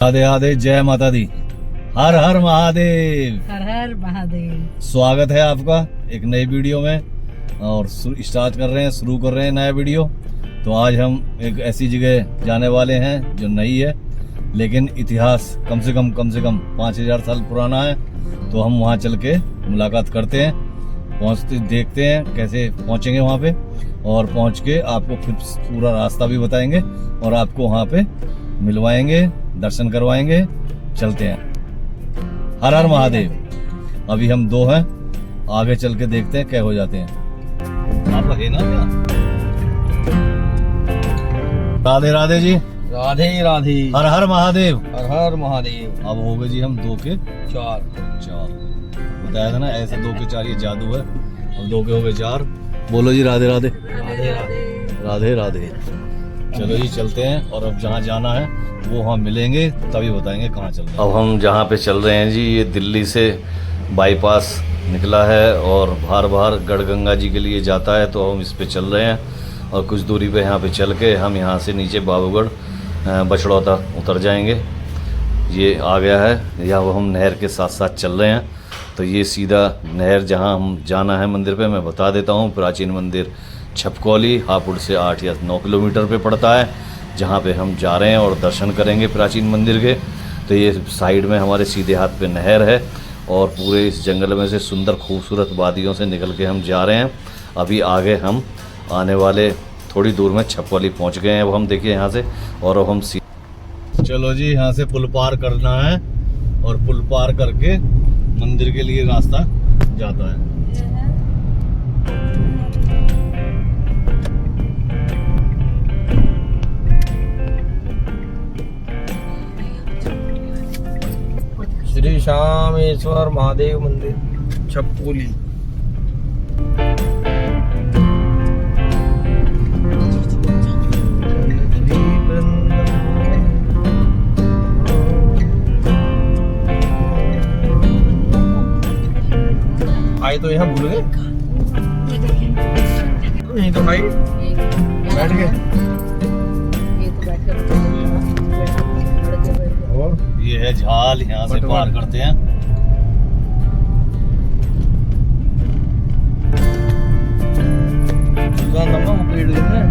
राधे राधे, जय माता दी, हर हर महादेव। हर हर महादेव। स्वागत है आपका एक नई वीडियो में और स्टार्ट कर रहे हैं, शुरू कर रहे हैं नया वीडियो। तो आज हम एक ऐसी जगह जाने वाले हैं जो नई है, लेकिन इतिहास कम से कम 5000 साल पुराना है। तो हम वहाँ चल के मुलाकात करते हैं, पहुँचते देखते हैं कैसे पहुँचेंगे वहाँ पे, और पहुँच के आपको फिर पूरा रास्ता भी बताएंगे और आपको वहाँ पे मिलवाएंगे, दर्शन करवाएंगे। चलते हैं। हर हर महादेव। अभी हम दो हैं, आगे चल के देखते हैं क्या हो जाते हैं। आपका है ना क्या? राधे राधे जी। राधे राधे। हर हर महादेव। हर हर महादेव। अब हो गए जी हम 2 के 4। बताया था ना, ऐसे 2 के 4 ये जादू है। अब 2 के हो गए 4। बोलो जी राधे राधे। राधे राधे। राधे राधे। चलो जी चलते हैं, और अब जहाँ जाना है वो हम मिलेंगे तभी बताएंगे कहाँ चल रहे हैं। अब हम जहाँ पे चल रहे हैं जी, ये दिल्ली से बाईपास निकला है और बाहर गढ़गंगा जी के लिए जाता है। तो हम इस पे चल रहे हैं और कुछ दूरी पे यहाँ पे चल के हम यहाँ से नीचे बाबूगढ़ बछड़ौता उतर जाएंगे। ये आ गया है, यहाँ हम नहर के साथ साथ चल रहे हैं। तो ये सीधा नहर जहाँ हम जाना है मंदिर पे, मैं बता देता हूँ। प्राचीन मंदिर छपकौली हापुड़ से 8 या 9 किलोमीटर पे पड़ता है, जहाँ पे हम जा रहे हैं और दर्शन करेंगे प्राचीन मंदिर के। तो ये साइड में हमारे सीधे हाथ पे नहर है और पूरे इस जंगल में से सुंदर खूबसूरत वादियों से निकल के हम जा रहे हैं। अभी आगे हम आने वाले थोड़ी दूर में छपकौली पहुँच गए हैं। अब हम देखिए यहाँ से, और अब हम चलो जी यहाँ से पुल पार करना है, और पुल पार करके मंदिर के लिए रास्ता जाता है। श्री श्यामेश्वर महादेव मंदिर छपकौली। आए तो यहाँ भूल गए, यहीं तो भाई बैठ गए। और ये है झाल, यहाँ से पार करते हैं। वो पेड़ देखना है।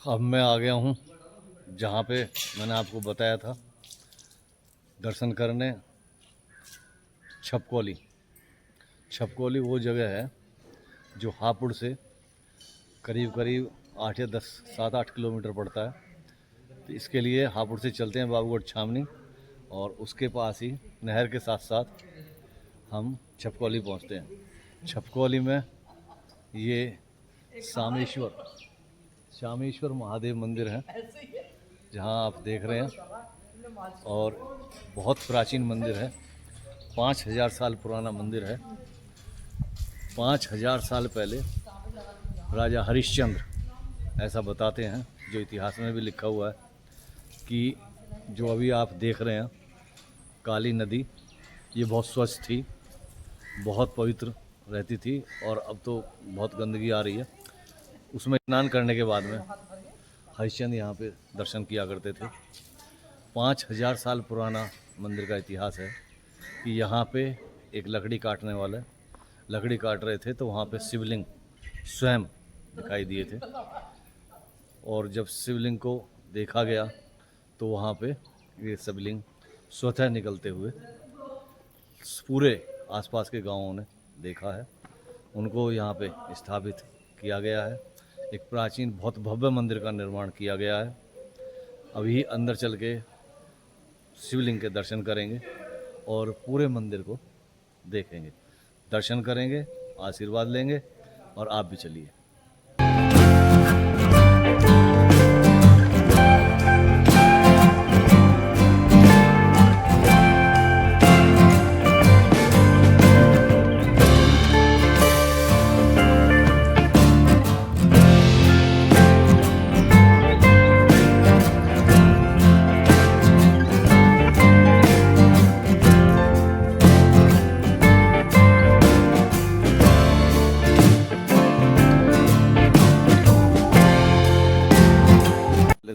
अब मैं आ गया हूँ जहाँ पे मैंने आपको बताया था दर्शन करने, छपकौली। छपकौली वो जगह है जो हापुड़ से करीब 8 या 10 7-8 किलोमीटर पड़ता है। तो इसके लिए हापुड़ से चलते हैं बाबूगढ़ छावनी, और उसके पास ही नहर के साथ साथ हम छपकौली पहुँचते हैं। छपकौली में ये शामेश्वर महादेव मंदिर है, जहाँ आप देख रहे हैं, और बहुत प्राचीन मंदिर है। 5000 साल पुराना मंदिर है। 5000 साल पहले राजा हरिश्चंद्र, ऐसा बताते हैं, जो इतिहास में भी लिखा हुआ है, कि जो अभी आप देख रहे हैं काली नदी, ये बहुत स्वच्छ थी बहुत पवित्र रहती थी और अब तो बहुत गंदगी आ रही है। उसमें स्नान करने के बाद में हरिश्चंद यहाँ पे दर्शन किया करते थे। 5000 साल पुराना मंदिर का इतिहास है कि यहाँ पे एक लकड़ी काटने वाले लकड़ी काट रहे थे तो वहाँ पे शिवलिंग स्वयं दिखाई दिए थे और जब शिवलिंग को देखा गया तो वहाँ पे ये शिवलिंग स्वतः निकलते हुए पूरे आसपास के गांवों ने देखा है। उनको यहाँ पे स्थापित किया गया है। एक प्राचीन बहुत भव्य मंदिर का निर्माण किया गया है। अभी अंदर चल के शिवलिंग के दर्शन करेंगे और पूरे मंदिर को देखेंगे, दर्शन करेंगे, आशीर्वाद लेंगे और आप भी चलिए।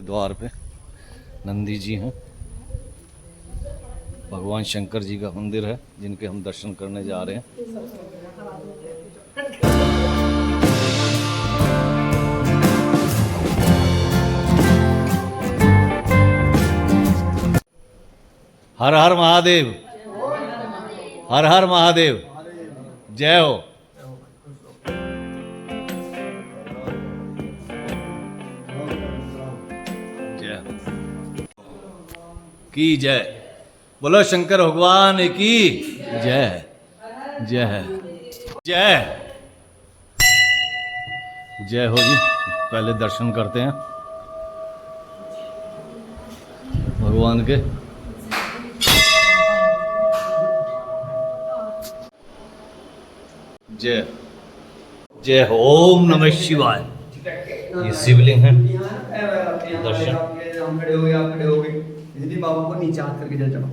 द्वार पे नंदी जी हैं, भगवान शंकर जी का मंदिर है जिनके हम दर्शन करने जा रहे हैं। हर हर महादेव, हर हर महादेव, जय हो। की जय, बोलो शंकर भगवान की जय, जय जय जय हो जी। पहले दर्शन करते हैं भगवान के। जय जय हो, ओम नमः शिवाय। ये शिवलिंग है, दर्शन। हम खड़े हो गए, आप खड़े हो गए। दीदी बाबा को नीचे हाथ करके जल चढ़ाओ।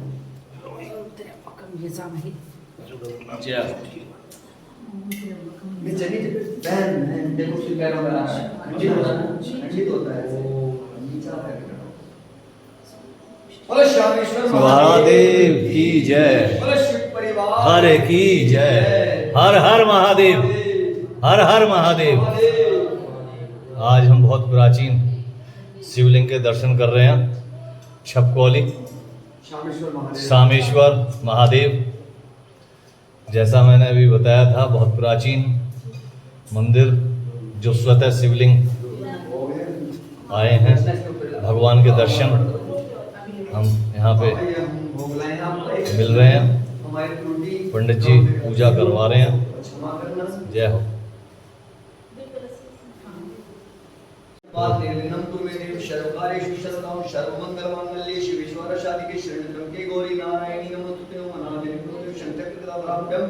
जय नीचे नीचे बहन देखो उसके पैरों में आ रहा है, खंडित होता है। नीचे हाथ करके चढ़ाओ। बोलो श्यामेश्वर महादेव की जय, बोलो शिव परिवार हरे की जय, हर हर महादेव, हर हर महादेव। आज हम बहुत प्राचीन शिवलिंग के दर्शन कर रहे हैं। छपकौली सामेश्वर महादेव, जैसा मैंने अभी बताया था, बहुत प्राचीन मंदिर जो स्वतः शिवलिंग आए हैं। भगवान के दर्शन हम यहाँ पे मिल रहे हैं। पंडित जी पूजा करवा रहे हैं। जय हो। सर्वमंगलमांगल्ये शिवे सर्वार्थसाधिके शरण्ये गौरी नारायणी नमोस्तुते। नमो देवी शंकरकृतदाभ्यां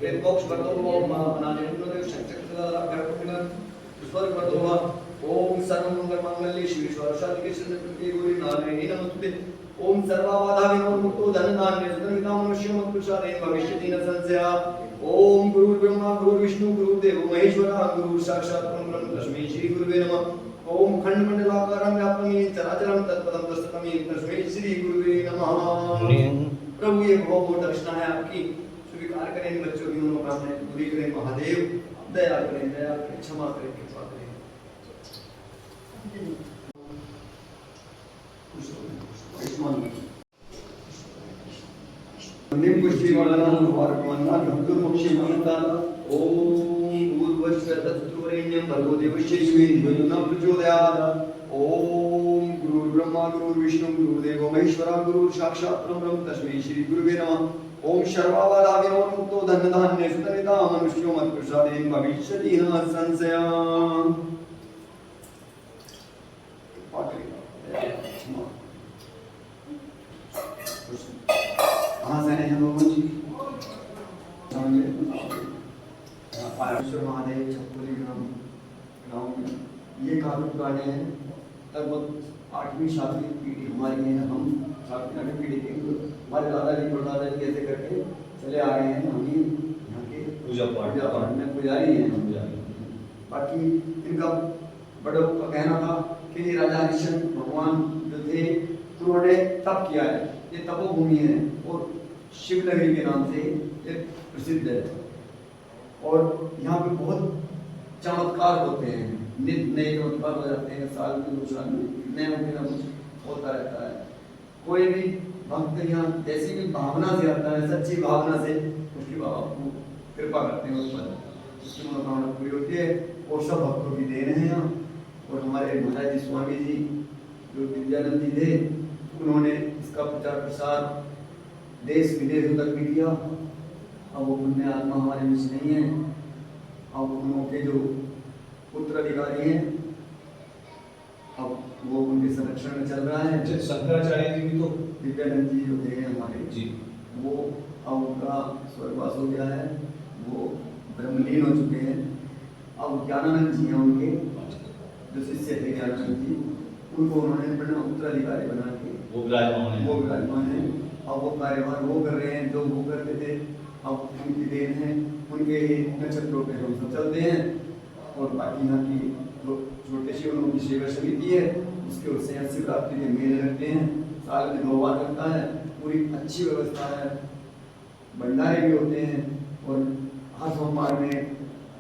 वेदमोक्ष वर्तो महामनादेव शंकरकृतदाभ्यां स्वर्ग वर्तो। ओम सर्वमंगलमांगल्ये शिवे सर्वार्थसाधिके शरण्ये गौरी नारायणी नमोस्तुते। ओम सर्वबाधा विमुक्तो धनधान्य सुतमितामनुष्यमत्पुरुषादेव भविष्यति न संशयः। ओम गुरुर्ब्रह्मा गुरुर्विष्णु गुरुर्देवो महेश्वरः गुरुः साक्षात् परब्रह्म तस्मै श्री गुरुवे नमः। ओम खंडमंडलाकारं व्याप्तं येन चराचरं तत्पदं दर्शितं येन तस्मै श्री गुरुवे नमः। प्रभु ये बहुत दर्शना है आपकी, स्वीकार करें इन बच्चों की मनोकामनाएं पूरी करें। महादेव दया करें, दया करें, क्षमा करें, कृपा करें। निम्बुष्टि वदनं वार्मन्ना धर्तुमुक्षि मनता। ओम भूर्भुवस्सुवरेण्यं भर्गो देवस्य धीमहि न प्रचोदयात्। ओम गुरुर्ब्रह्मा गुरुर्विष्णु गुरुर्देवो महेश्वरः गुरुः साक्षात् परब्रह्म तस्मै श्री गुरुवे नमः। ओम सर्वबाधा विमुक्तो धनधान्य सुतमितामनुष्यो मत्पुरुषादेव भविष्यति न संशयः। कहाँ से हैं हम जी? महादेव छपकोली गाँव में ये काफी पुराने हैं, लगभग 8वीं 7वीं पीढ़ी हमारी है। हम 7वीं 8वीं पीढ़ी के हमारे दादाजी परदादाजी ऐसे करके चले आ रहे हैं, हम ही यहाँ के पूजा पाठ में पुजारी हैं। बाकी इनका बड़ों का कहना था कि ये राजा हरिश्चंद्र भगवान जो थे उन्होंने तप किया है, ये तपोभूमि है और शिवनगरी के नाम से ये प्रसिद्ध है। और यहाँ पे बहुत चमत्कार होते हैं, नित्य नए चमत्कार हो जाते हैं, साल में 2 साल में नया कुछ होता रहता है। कोई भी भक्त यहाँ जैसी भी भावना से आता है, सच्ची भावना से, उसकी बाबा को कृपा करते हैं, उस पर उसकी मनोकामना पूरी होती है। और सब भक्तों की देन है यहाँ। और हमारे महाराज जी स्वामी जी जो विद्यानंद जी थे, उन्होंने इसका प्रचार प्रसार देश विदेशों तक भी किया। अब वो पुण्य आत्मा हमारे बीच नहीं है। अब उनके जो उत्तराधिकारी हैं, अब वो उनके संरक्षण में चल रहा है। शंकराचार्य जी भी तो विद्यानंद जी जो थे हमारे जी, वो अब उनका स्वर्गवास हो गया है, वो ब्रह्मलीन हो चुके हैं। अब ज्ञानानंद जी हैं उनके जो शिष्य थे, ज्ञानानंद जी, उनको उन्होंने अपना उत्तराधिकारी बना के वो विराजमान है। अब वो कार्यभार वो कर रहे हैं जो वो करते थे। अब उनकी देन है, उनके नक्षत्रों पे हम सब चलते हैं। और बाकी यहाँ की जो छोटे शिवनों की सेवा समिति है, उसके ओर से शिवरात्रि के मेले लगते हैं, साल में 2 बार लगता है। पूरी अच्छी व्यवस्था है, भंडारे भी होते हैं। और हर सोमवार में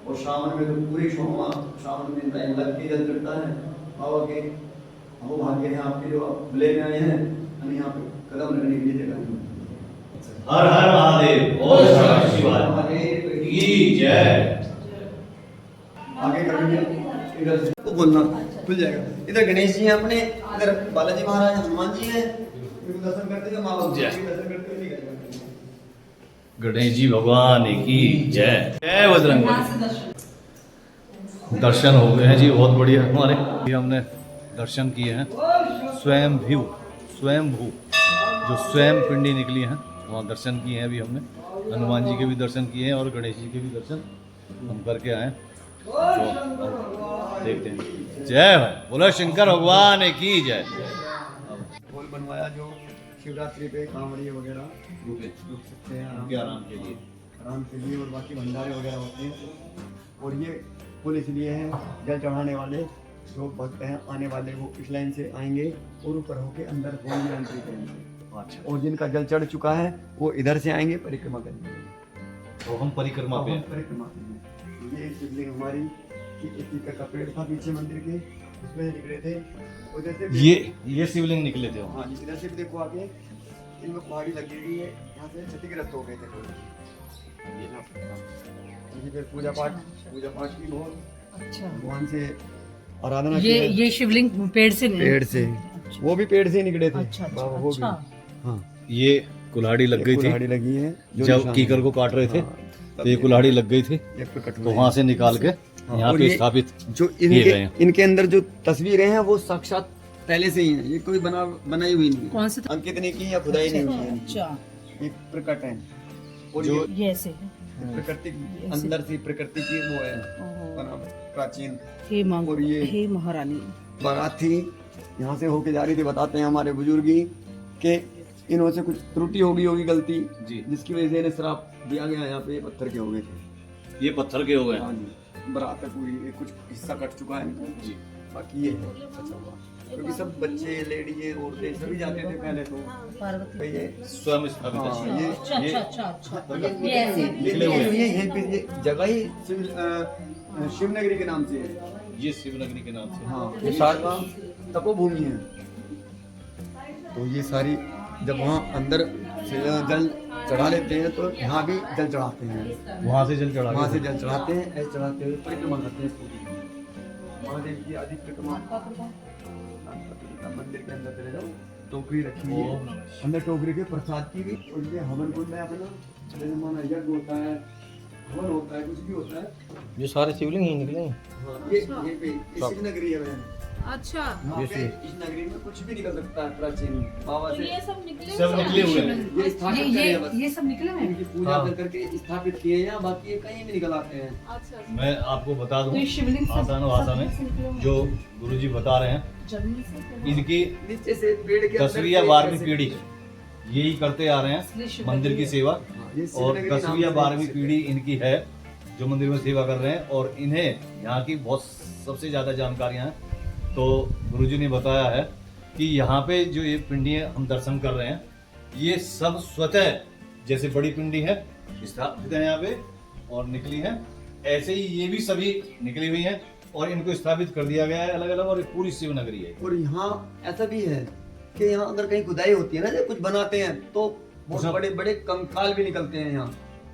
और सावन में तो पूरी सोमवार सावन में टाइम लग के जल चढ़ता है बाबा के। वो भाग्य है आपके जो आप ले में आए हैं, हम यहाँ पे कदम रखने के लिए जगह नहीं। हर हर महादेव, ओम नमः शिवाय की जय। आगे करेंगे, इधर से तो बोलना खुल जाएगा। इधर गणेश जी हैं अपने, इधर बालाजी महाराज, हनुमान जी हैं। इनको दर्शन करते हुए माँ बाप जी दर्शन करते हुए निकल जाएंगे। गणेश जी भगवान की जय। जय बजरंग। दर्शन हो गए हैं जी, बहुत बढ़िया। हमारे ये हमने दर्शन किए हैं स्वयंभू जो स्वयं पिंडी निकली हैं, वहाँ दर्शन किए हैं अभी हमने। हनुमान जी के भी दर्शन किए हैं और गणेश जी के भी दर्शन हम करके आए। तो देखते हैं। जय भाई, बोलो शंकर भगवान की जय। पुल बनवाया जो शिवरात्रि पे कांवड़िए वगैरह रुक सकते हैं आराम के लिए, और बाकी भंडारे वगैरह होते हैं। और ये पुल इसलिए है, जल चढ़ाने वाले जो भक्त हैं आने वाले वो इस लाइन से आएंगे और ऊपर होके अंदर होल में एंट्री करेंगे। अच्छा। और जिनका जल चढ़ चुका है वो इधर से आएंगे, परिक्रमा करेंगे। तो हम परिक्रमा पे परिक्रमा करेंगे। ये शिवलिंग हमारी कि एक ईकर का पेड़ था पीछे मंदिर के, उसमें निकले थे उधर से। ये शिवलिंग निकले थे। हाँ जी, इधर से भी देखो आगे इनमें पहाड़ी लगी हुई है, यहाँ से क्षतिग्रस्त हो गए थे। ये फिर पूजा पाठ की बहुत अच्छा। भगवान से आराधना ये शिवलिंग पेड़ से नहीं? पेड़ से, वो भी पेड़ से निकले थे। अच्छा, अच्छा, बाबा वो भी। अच्छा। हाँ, ये कुल्हाड़ी लग गई थी, कुल्हाड़ी लगी है जब कीकर को काट रहे थे। तो ये कुल्हाड़ी लग गई थी, तो वहाँ से निकाल के यहाँ पे स्थापित जो इनके अंदर जो तस्वीरें हैं वो साक्षात पहले से ही हैं, ये कोई बनाई हुई नहीं है। कौन सी? अंकित ने की या खुदाई नहीं हुई है। अच्छा, ये प्रकट है। और जो ये ऐसे प्रकृति अंदर से प्रकृति की वो है बना प्राचीन। और ये हे महारानी बारात थी, यहाँ से होके जा रही थी। बताते हैं हमारे बुजुर्ग ही कि इन्हों से कुछ त्रुटि होगी गलती जी, जिसकी वजह से इन्हें श्राप दिया गया। यहाँ पे पत्थर के हो गए थे, ये पत्थर के हो गए। हाँ जी, बारात है पूरी, ये कुछ हिस्सा कट चुका है जी। बाकी ये अच्छा हुआ क्योंकि सब बच्चे, लेडीज, औरतें सभी जाते थे पहले तो। पार्वती ये स्वयं स्थापित हाँ, है। ये अच्छा अच्छा अच्छा अच्छा ये ऐसे निकले हुए हैं। यहीं पे ये जगह ही शिवनगरी के नाम से है। ये शिवनगरी के नाम से। हाँ, ये शारदा तपोभूमि है। तो ये सारी जब वहाँ अंदर से जल चढ़ा लेते हैं तो यहाँ भी जल चढ़ाते हैं। वहाँ से जल चढ़ा वहाँ से जल चढ़ाते हैं, ऐसे चढ़ाते हुए परिक्रमा करते हैं पूरी। महादेव की आदि परिक्रमा मंदिर के अंदर चले जाओ, टोकरी रखी हुई है, अंदर टोकरी के प्रसाद की भी। और ये हवन कुंड है अपना, जैसे माना यज्ञ होता है, हवन होता है, कुछ भी होता है। ये सारे शिवलिंग ही निकले हैं। ये पे शिवनगरी है बहन। अच्छा। यहाँ पे इस नगरी में कुछ भी निकल सकता है प्राचीन बाबा से। ये सब निकले हुए हैं। ये स्थापित करे हैं बस। ये सब निकले हैं। इनकी पूजा कर करके स्थापित किए हैं, बाकी ये कहीं भी निकल आते हैं। अच्छा। मैं आपको बता दूं तो ये शिवलिंग सब- आसान भाषा सब से निकले में, हुए जो गुरुजी बता रहे हैं, जमीन से इनकी नीचे से पेड़ के अंदर 10वीं या से 12वीं ऐसे- पीढ़ी यही करते आ रहे इसलिए हैं, शिवलिंग मंदिर की है। सेवा। हाँ, ये और श्रीनगरी नाम 10वीं या से 12वीं प्रसिद्ध पीढ़ी इनकी है जो मंदिर में सेवा कर रहे हैं, और इन्हें यहाँ की बहुत सबसे ज़्यादा जानकारियाँ हैं। तो गुरुजी ने बताया है कि यहाँ पे जो ये पिंडियाँ हम दर्शन कर रहे हैं, ये सब स्वतः जैसे बड़ी पिंडी है स्थापित है यहाँ पे और निकली है, ऐसे ही ये भी सभी निकली हुई हैं और इनको स्थापित कर दिया गया है अलग अलग, और पूरी शिव नगरी है। और यहाँ ऐसा भी है कि यहाँ अगर कहीं खुदाई होती है ना, जब कुछ बनाते हैं तो बहुत सब- बड़े बड़े कंकाल भी निकलते हैं यहाँ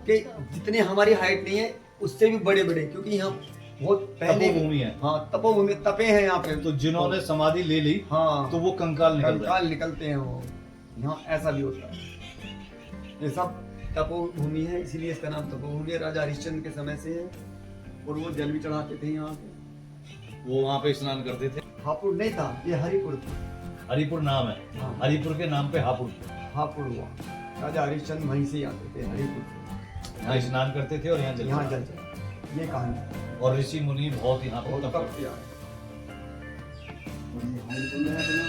कि जितने हमारी हाइट नहीं है उससे भी बड़े बड़े, क्योंकि यहाँ बहुत पहले तपोभूमि है। हाँ तपोभूमि, तपे हैं यहाँ पे। तो जिन्होंने समाधि ले ली हाँ तो वो कंकाल निकल रहे हैं। कंकाल निकलते हैं वो, यहाँ ऐसा भी होता है। ये सब तपोभूमि है, इसीलिए इसका नाम तपोभूमि है। राजा हरिश्चंद्र के समय से है, और वो जल भी चढ़ाते थे यहाँ पे। वो वहाँ पे स्नान करते थे। हापुड़ नहीं था, ये हरिपुर था। हरिपुर नाम है, हाँ। हरिपुर के नाम पे हापुड़। हापुड़ हुआ, राजा हरिश्चंद्र वहीं से ही आते थे, हरिपुर से। यहाँ स्नान करते थे और यहाँ जल यहाँ चढ़ाते जल चढ़ा, ये कहानी है। थे। और ऋषि मुनि बहुत यहाँ पे बहुत तप तप करते किया है। और ये हम बोल रहे हैं अपना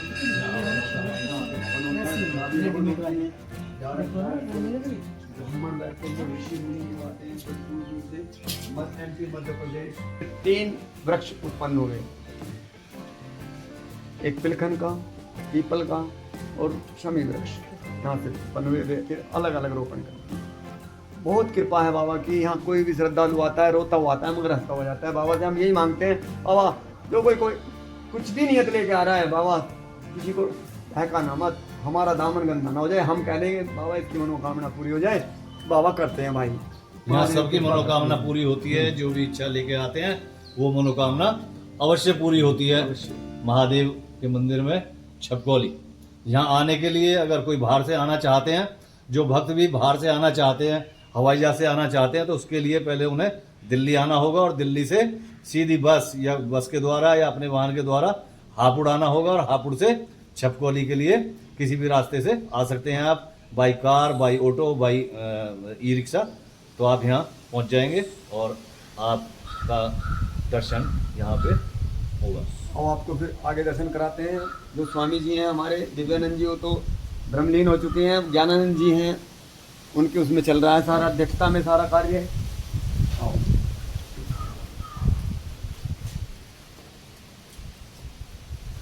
ब्राह्मण बैठते हैं, ऋषि मुनि जो आते हैं बड़ी दूर दूर से, MP मध्य प्रदेश। 3 वृक्ष उत्पन्न हुए, एक पिलखन का, पीपल का और शमी वृक्ष यहाँ से उत्पन्न हुए, फिर अलग अलग रोपण कर। बहुत कृपा है बाबा की, यहाँ कोई भी श्रद्धालु आता है, रोता हुआ आता है मगर हंसता हो जाता है। बाबा से हम यही मांगते हैं, बाबा जो कोई कुछ भी नियत लेके आ रहा है, बाबा किसी को बहकाना मत, हमारा दामन गंदा ना हो जाए। हम कह देंगे बाबा इसकी मनोकामना पूरी हो जाए, बाबा करते हैं भाई। यहाँ सबकी मनोकामना पूरी होती है, जो भी इच्छा लेके आते हैं वो मनोकामना अवश्य पूरी होती है। महादेव के मंदिर में छपकौली, यहाँ आने के लिए अगर कोई बाहर से आना चाहते हैं, जो भक्त भी बाहर से आना चाहते हैं, हवाई जहाज से आना चाहते हैं, तो उसके लिए पहले उन्हें दिल्ली आना होगा, और दिल्ली से सीधी बस या बस के द्वारा या अपने वाहन के द्वारा हापुड़ आना होगा, और हापुड़ से छपकौली के लिए किसी भी रास्ते से आ सकते हैं आप, by car, by auto, by e rickshaw. तो आप यहाँ पहुँच जाएंगे और आपका दर्शन यहाँ पे होगा। और आपको फिर आगे दर्शन कराते हैं। जो स्वामी जी हैं हमारे, दिव्यानंद जी, वो तो ब्रह्मलीन हो चुके हैं, ज्ञानानंद जी हैं, उनके उसमें चल रहा है सारा, अध्यक्षता में सारा कार्य। आओ।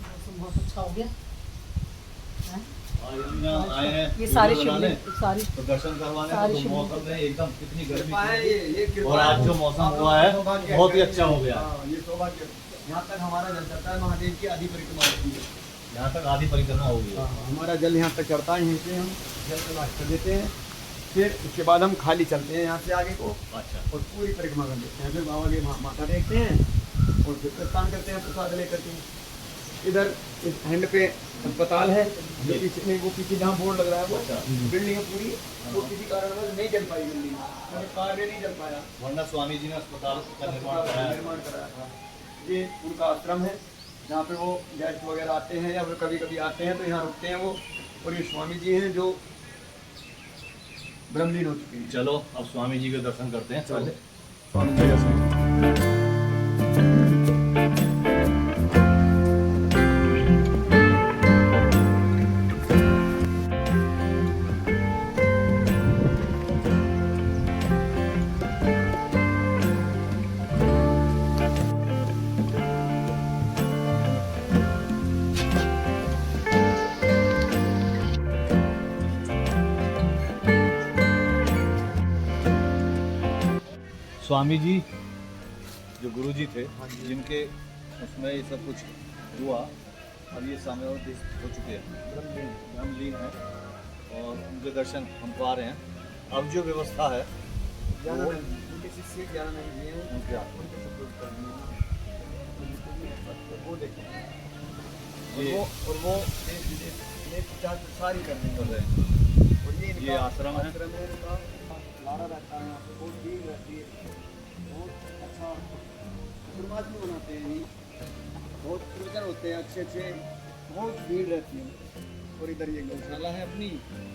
मौसम बहुत अच्छा हो गया हैं? आज हम यहाँ आए हैं ये सारे वीडियो बनाने, शिवलिंग सारी तो दर्शन करवाने, सारी तो शिवलिंग। मौसम में एकदम कितनी गर्मी कृपा है, थी, ये कृपा और आज है। जो मौसम आप हुआ है सौभाग्य बहुत ही अच्छा हो गया। हाँ, ये सौभाग्य। यहाँ तक हमारा जल चढ़ता है, महादेव की आधी परिक्रमा होती है। यहाँ तक आधी परिक्रमा होगी। हाँ, हमारा जल यहाँ तक चढ़ता है, यहीं से हम जल प्रवाह कर देते हैं। फिर उसके बाद हम खाली चलते हैं यहाँ से आगे को, अच्छा, और पूरी परिक्रमा कर देते हैं। फिर बाबा के माथा टेकते हैं और फिर प्रस्थान करते हैं प्रसाद लेकर के। इधर इस हैंड पे अस्पताल है, जो पीछे में, वो पीछे जहाँ बोर्ड लग रहा है, वो अच्छा। बिल्डिंग है पूरी, वो किसी कारणवश नहीं चल पाई बिल्डिंग, कार्य नहीं चल पाया, वरना स्वामी जी ने अस्पताल का निर्माण कराया है। निर्माण कराया था। ये उनका आश्रम है, जहाँ पे वो गेस्ट वगैरह आते हैं या फिर कभी कभी आते हैं तो यहाँ रुकते हैं वो। और ये स्वामी जी हैं जो ब्रह्मलीन हो चुके हैं। चलो अब स्वामी जी के दर्शन करते हैं पहले। स्वामी जी दर्शन। स्वामी जी जो गुरु जी थे, जिनके उसमें ये सब कुछ हुआ, अब ये सामने हो चुके हैं, ब्रह्मलीन है, और उनके दर्शन हम पा रहे हैं। अब जो व्यवस्था है ज्ञानानंद, उनके शिष्य ज्ञानानंद जी हैं, उनके हाथ में। उनके सपोर्ट करनी है। वो देखें, ये और वो देश विदेश में प्रचार प्रसार ही करने कर का। रहे हैं। और ये ये आश्रम है। आश्रम है इनका, लारा रहता है यहाँ पे, बहुत भीड़ रहती है, बहुत अच्छा शुरुआत में मनाते हैं ये, बहुत प्रवचन होते हैं अच्छे अच्छे, बहुत भीड़ रहती है। और इधर ये गौशाला है अपनी,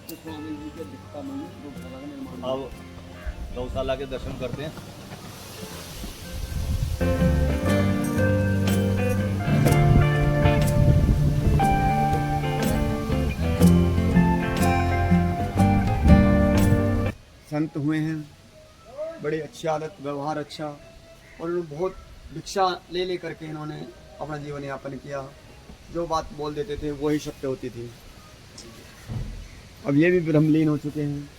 तो स्वामी जी के दिखता में गौशाला का निर्माण हुआ। अब गौशाला के दर्शन करते हैं। संत हुए हैं, बड़े अच्छी आदत व्यवहार अच्छा, और उन्होंने बहुत भिक्षा ले ले करके इन्होंने अपना जीवन यापन किया। जो बात बोल देते थे वही सत्य होती थी। अब ये भी ब्रह्मलीन हो चुके हैं।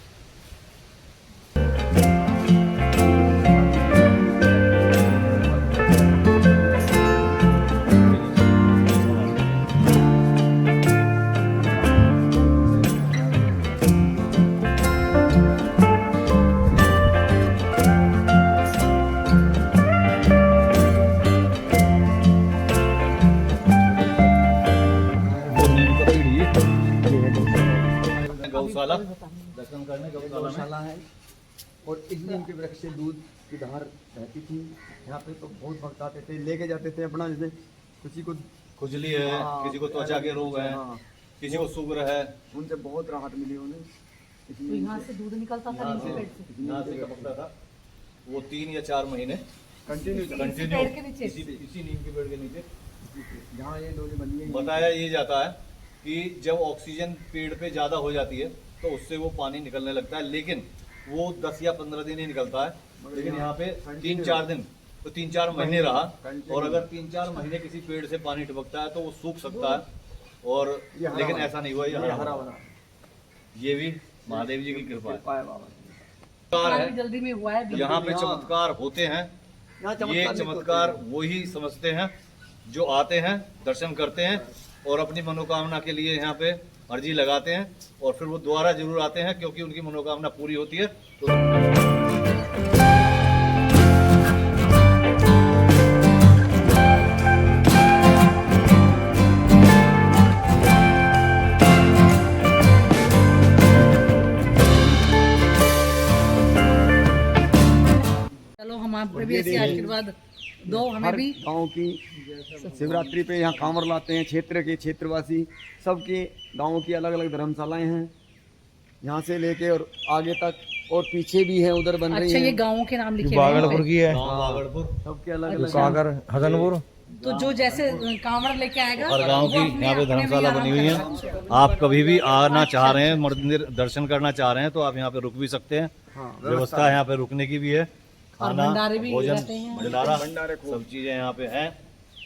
गौशाला दर्शन करने गौशाला है, और इस नीम के वृक्ष से दूध की धार रहती थी। यहाँ पे तो बहुत भक्त आते थे, लेके जाते थे अपना, जैसे किसी को खुजली है, किसी को त्वचा के रोग है, किसी को शुगर है, उनसे बहुत राहत मिली उन्हें। तो यहाँ से दूध निकलता था नीम के पेड़ से। यहाँ से टपकता था वो 3 या 4 महीने कंटिन्यू पेड़ के नीचे। इसी नीम के पेड़ के नीचे। जहाँ ये डोरी बनी है। बताया ये जाता है कि जब ऑक्सीजन पेड़ पे ज़्यादा हो जाती है तो उससे वो पानी निकलने लगता है, लेकिन वो 10 या 15 दिन ही निकलता है। लेकिन यहाँ पे 3-4 दिन तो 3-4 महीने रहा, और अगर 3-4 महीने किसी पेड़ से पानी टपकता है तो वो सूख सकता है, और लेकिन ऐसा नहीं हुआ, ये हरा भरा। ये भी महादेव जी की कृपा है। चमत्कार है, जल्दी में हुआ है। यहाँ पे चमत्कार होते हैं। ये चमत्कार वही समझते हैं जो आते हैं, दर्शन करते हैं और अपनी मनोकामना के लिए यहाँ पे अर्जी लगाते हैं, और फिर वो दोबारा जरूर आते हैं क्योंकि उनकी मनोकामना पूरी होती है। तो चलो हम आप पे भी ऐसे आशीर्वाद दो, हमें भी। गाँव की शिवरात्रि पे यहाँ कांवर लाते हैं, क्षेत्र के क्षेत्रवासी सबके गाँव की अलग अलग धर्मशालाएं हैं, यहाँ से लेके और आगे तक, और पीछे भी है, उधर बन रही अच्छा, है। ये गाँवों के नाम लिखे बागड़पुर की है, सबके अलग अलग सागर, हसनपुर। तो जो जैसे कांवड़ लेके आएगा, और गांव की यहाँ पे धर्मशाला बनी हुई है। आप कभी भी आना चाह रहे हैं, मंदिर दर्शन करना चाह रहे हैं तो आप यहाँ पे रुक भी सकते हैं। व्यवस्था यहाँ पे रुकने की भी है, खाना, भंडारे भी भोजन, रहते हैं। भंडारा, सब चीजें यहाँ पे हैं।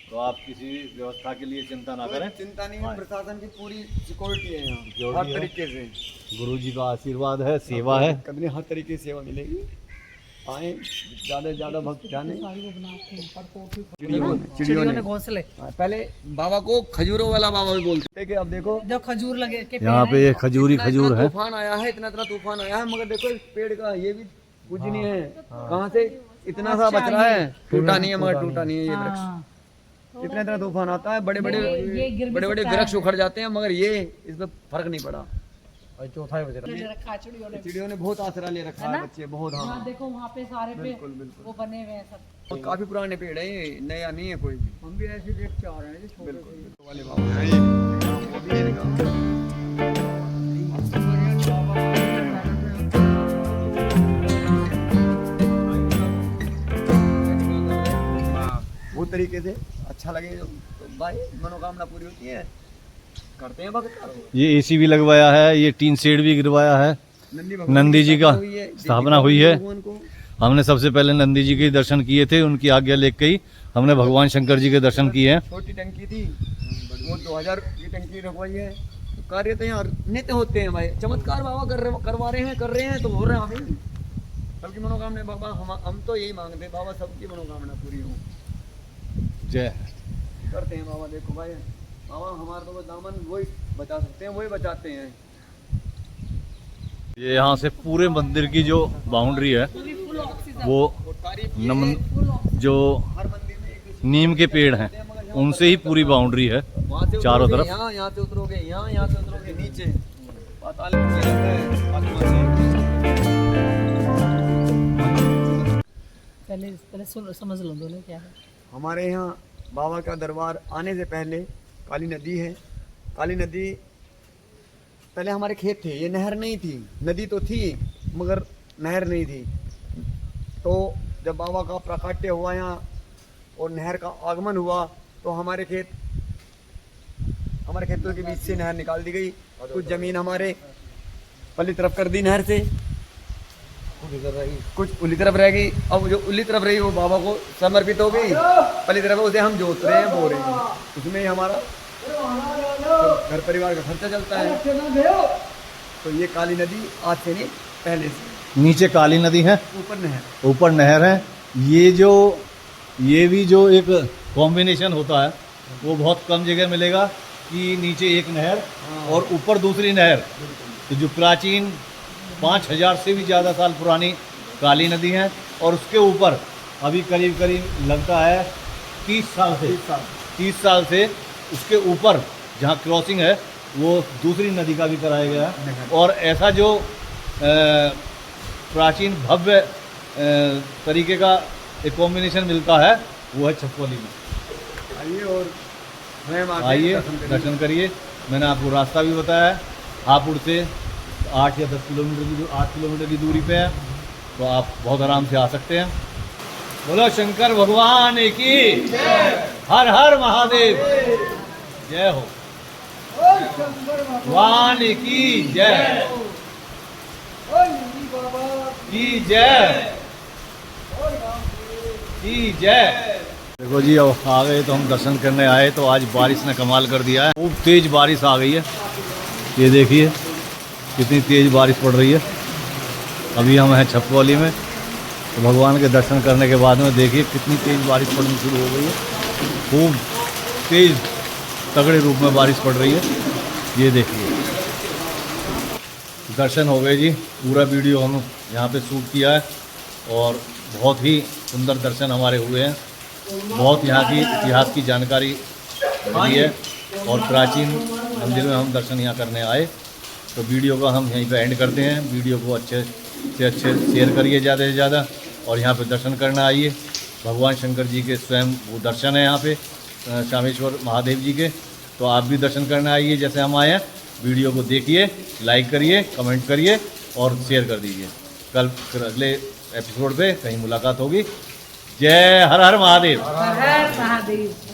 तो आप किसी भी व्यवस्था के लिए चिंता ना करें। चिंता नहीं है, प्रशासन की पूरी सिक्योरिटी है यहाँ, Security हर है। तरीके से। गुरु जी का आशीर्वाद है, सेवा है। कभी हर तरीके की सेवा मिलेगी। आए ज्यादा से ज्यादा भक्त जाने। चिड़ियों ने घोंसले। पहले बाबा को खजूरों वाला बाबा भी बोलते थे, कि अब देखो जो खजूर लगे के यहाँ पे ये खजूरी खजूर है। तूफान आया है, इतना इतना तूफान आया है, मगर देखो इस पेड़ का ये भी पूजनीय है। कहाँ से इतना सा बच रहा है, टूटा नहीं है, मगर टूटा नहीं है ये वृक्ष। इतना इतना तूफान आता है, बड़े बड़े वृक्ष उखड़ जाते हैं, मगर ये इसमें फर्क नहीं पड़ा। और चौथा ही बज रहा रखा चिड़ियों ने बहुत आसरा ले रखा है, बच्चे बहुत। हाँ, यहाँ देखो वहाँ पे सारे पे बिल्कुल बिल्कुल, वो बने हुए हैं सब। और काफी पुराने पेड़ है ये, नया नहीं है कोई भी। हम भी ऐसे देख के आ रहे हैं। बिल्कुल वाले बाबा हैं ये, वो भी है इनका। वो तरीके से अच्छा लगे तो भाई मनोकामना पूरी होती है, करते हैं भक्त। ये एसी भी लगवाया है, ये टीन शेड भी गिरवाया है। नंदी जी का स्थापना हुई है। हमने सबसे पहले नंदी जी के दर्शन किए थे, उनकी आज्ञा लेकर ही हमने भगवान शंकर जी के दर्शन किए हैं। छोटी टंकी थी, वो 2000 की टंकी रखवाई है। तो कार्य तो यहाँ नित्य होते हैं भाई, चमत्कार बाबा करवा रहे हैं, कर रहे हैं तो हो रहे हैं अभी। सबकी मनोकामना बाबा, हम तो यही मांगते हैं बाबा सबकी मनोकामना पूरी हो। जय करते हैं बाबा। देखो भाई बाबा हमारा तो दामन वही बचा सकते हैं, वही बचाते हैं। ये यहाँ से पूरे मंदिर की जो बाउंड्री है वो नमन जो हर मंदिर में एक नीम के पेड़ हैं उनसे ही पूरी बाउंड्री है चारों तरफ। यहाँ से उतरोगे, यहाँ से उतरोगे नीचे पाताल में नीचे रहता है, आसमान से। पहले समझ लो दोनों क्या है। हमारे यहाँ बाबा का दरबार आने से पहले काली नदी है। काली नदी पहले हमारे खेत थे, ये नहर नहीं थी। नदी तो थी मगर नहर नहीं थी। तो जब बाबा का प्राकट्य हुआ यहाँ और नहर का आगमन हुआ तो हमारे खेतों के बीच से नहर निकाल दी गई। कुछ जमीन हमारे पल्ली तरफ कर दी नहर से, कुछ उल्ली तरफ रहेगी। अब जो उल्ली तरफ रही वो बाबा को समर्पित हो गई, पहली तरफ उसे हम जोत रहे हैं, बो रहे हैं, उसमें ही हमारा घर परिवार का खर्चा चलता है। तो ये काली नदी आज से नहीं पहले से, नीचे काली नदी है, ऊपर नहर है। ये भी जो एक कॉम्बिनेशन होता है वो बहुत कम जगह मिलेगा कि नीचे एक नहर और ऊपर दूसरी नहर। तो जो प्राचीन 5000 से भी ज़्यादा साल पुरानी काली नदी है और उसके ऊपर अभी करीब करीब लगता है 30 साल से उसके ऊपर जहाँ क्रॉसिंग है वो दूसरी नदी का भी कराया गया है। और ऐसा जो प्राचीन भव्य तरीके का एक कॉम्बिनेशन मिलता है वो है छपकोली में। आइए दर्शन करिए। मैंने आपको रास्ता भी बताया है, हापुड़ से 8 या 10 किलोमीटर की दूरी पे है, तो आप बहुत आराम से आ सकते हैं। बोलो शंकर भगवान की हर हर महादेव जय हो, भगवान की जय की जय। देखो जी अब आ गए तो हम दर्शन करने आए तो आज बारिश ने कमाल कर दिया है, खूब तेज बारिश आ गई है। ये देखिए कितनी तेज बारिश पड़ रही है। अभी हम हैं छपकोली में, तो भगवान के दर्शन करने के बाद में देखिए कितनी तेज बारिश पड़नी शुरू हो गई है। खूब तेज तगड़े रूप में बारिश पड़ रही है। ये देखिए दर्शन हो गए जी, पूरा वीडियो हम यहाँ पे शूट किया है और बहुत ही सुंदर दर्शन हमारे हुए हैं। बहुत यहाँ की इतिहास की जानकारी मिली है और प्राचीन मंदिर में हम दर्शन यहाँ करने आए। तो वीडियो को हम यहीं पे एंड करते हैं। वीडियो को अच्छे से अच्छे शेयर करिए ज़्यादा से ज़्यादा और यहाँ पे दर्शन करना आइए। भगवान शंकर जी के स्वयं वो दर्शन है यहाँ पे शामेश्वर महादेव जी के, तो आप भी दर्शन करने आइए जैसे हम आए हैं। वीडियो को देखिए, लाइक करिए, कमेंट करिए और शेयर कर दीजिए। कल फिर अगले एपिसोड पे कहीं मुलाकात होगी। जय हर हर महादेव। हर हर महादेव।